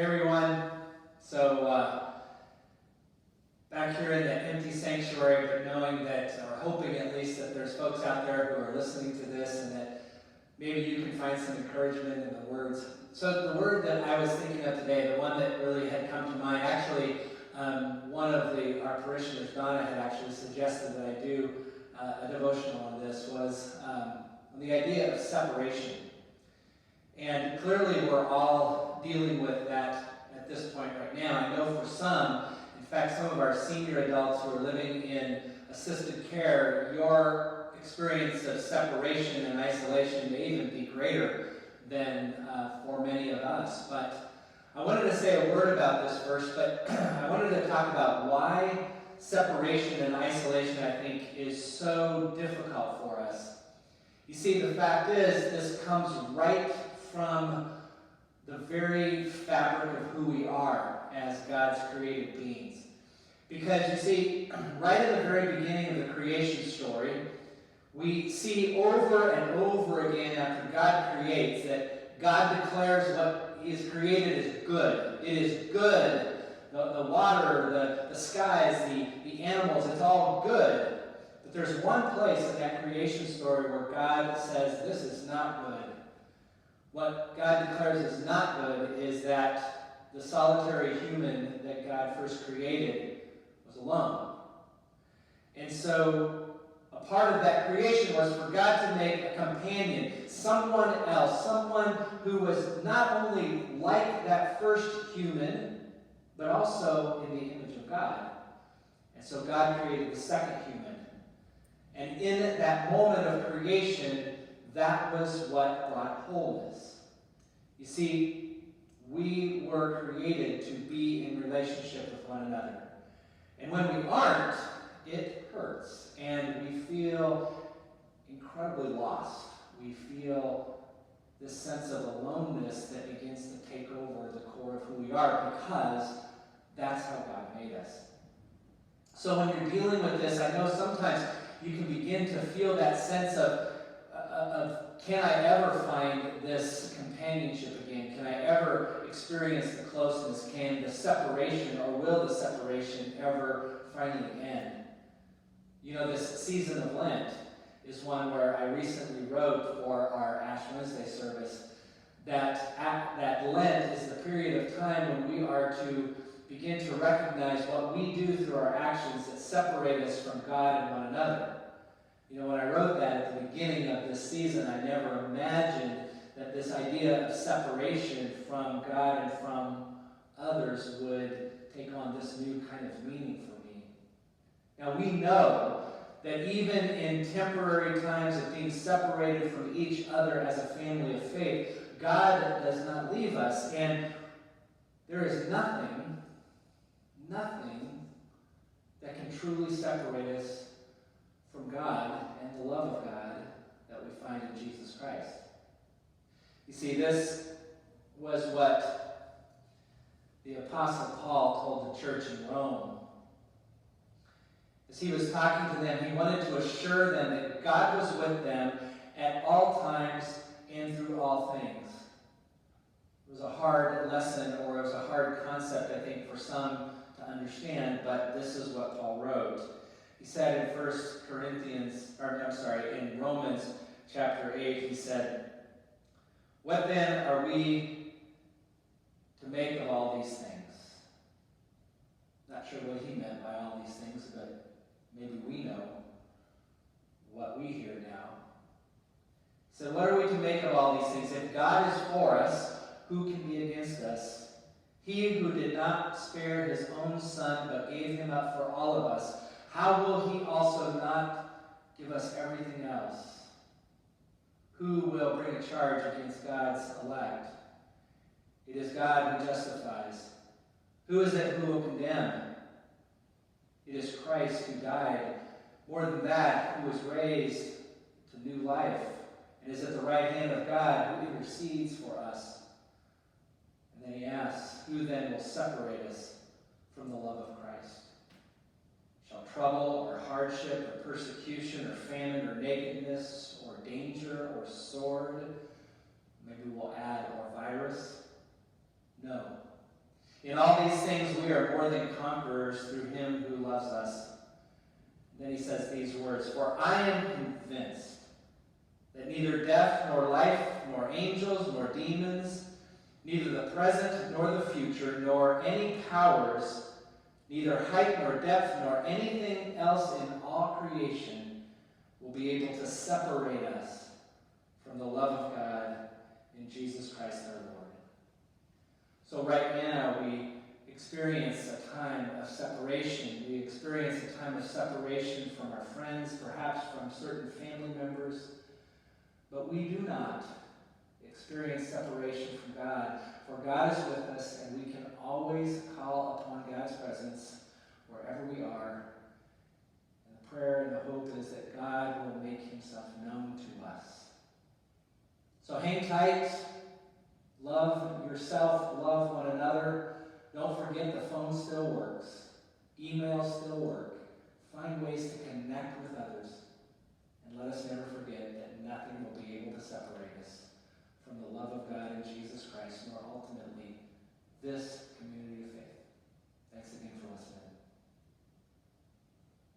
Everyone. Back here in the empty sanctuary, but knowing that, or hoping at least, that there's folks out there who are listening to this and that maybe you can find some encouragement in the words. So the word that I was thinking of today, the one that really had come to mind, actually, one of our parishioners, Donna, had actually suggested that I do a devotional on this, was on the idea of separation. And clearly we're all dealing with that at this point right now. I know for some, in fact, some of our senior adults who are living in assisted care, your experience of separation and isolation may even be greater than for many of us. But I wanted to say a word about this verse, but I wanted to talk about why separation and isolation, I think, is so difficult for us. You see, the fact is, this comes right from the very fabric of who we are as God's created beings. Because you see, right at the very beginning of the creation story, we see over and over again after God creates that God declares what He has created is good. It is good. The water, the skies, the animals, it's all good. But there's one place in that creation story where God says this is not good. What God declares is not good is that the solitary human that God first created was alone. And so a part of that creation was for God to make a companion, someone else, someone who was not only like that first human, but also in the image of God. And so God created the second human. And in that moment of creation, that was what brought wholeness. You see, we were created to be in relationship with one another. And when we aren't, it hurts. And we feel incredibly lost. We feel this sense of aloneness that begins to take over the core of who we are, because that's how God made us. So when you're dealing with this, I know sometimes you can begin to feel that sense of can I ever find this companionship again? Can I ever experience the closeness? Can the separation, or will the separation ever finally end? You know, this season of Lent is one where I recently wrote for our Ash Wednesday service that Lent is the period of time when we are to begin to recognize what we do through our actions that separate us from God and one another. You know, when I wrote that at the beginning of this season, I never imagined that this idea of separation from God and from others would take on this new kind of meaning for me. Now, we know that even in temporary times of being separated from each other as a family of faith, God does not leave us, and there is nothing that can truly separate us from God and the love of God that we find in Jesus Christ. You see, this was what the Apostle Paul told the church in Rome. As he was talking to them, he wanted to assure them that God was with them at all times and through all things. It was a hard lesson, or it was a hard concept, I think, for some to understand, but this is what Paul wrote. He said in Romans chapter 8, he said, "What then are we to make of all these things?" Not sure what he meant by all these things, but maybe we know what we hear now. He said, "What are we to make of all these things? If God is for us, who can be against us? He who did not spare his own son, but gave him up for all of us, how will he also not give us everything else? Who will bring a charge against God's elect? It is God who justifies. Who is it who will condemn? It is Christ who died. More than that, who was raised to new life and is at the right hand of God, who intercedes for us." And then he asks, "Who then will separate us from the love of Christ? Shall trouble or hardship or persecution or famine or nakedness or danger or sword?" Maybe we'll add, "or virus"? No. In all these things we are more than conquerors through him who loves us. Then he says these words, for I am convinced that neither death nor life, nor angels, nor demons, neither the present nor the future, nor any powers, neither height nor depth, nor anything else in all creation will be able to separate us from the love of God in Jesus Christ our Lord. So right now we experience a time of separation. We experience a time of separation from our friends, perhaps from certain family members. But we do not experience separation from God, for God is with us, and we can always call upon God's presence wherever we are. And the prayer and the hope is that God will make himself known to us. So hang tight, love yourself, love one another. Don't forget the phone still works. Emails still work. Find ways to connect with others. And let us never forget that nothing will be able to separate us from the love of God in Jesus Christ, nor ultimately this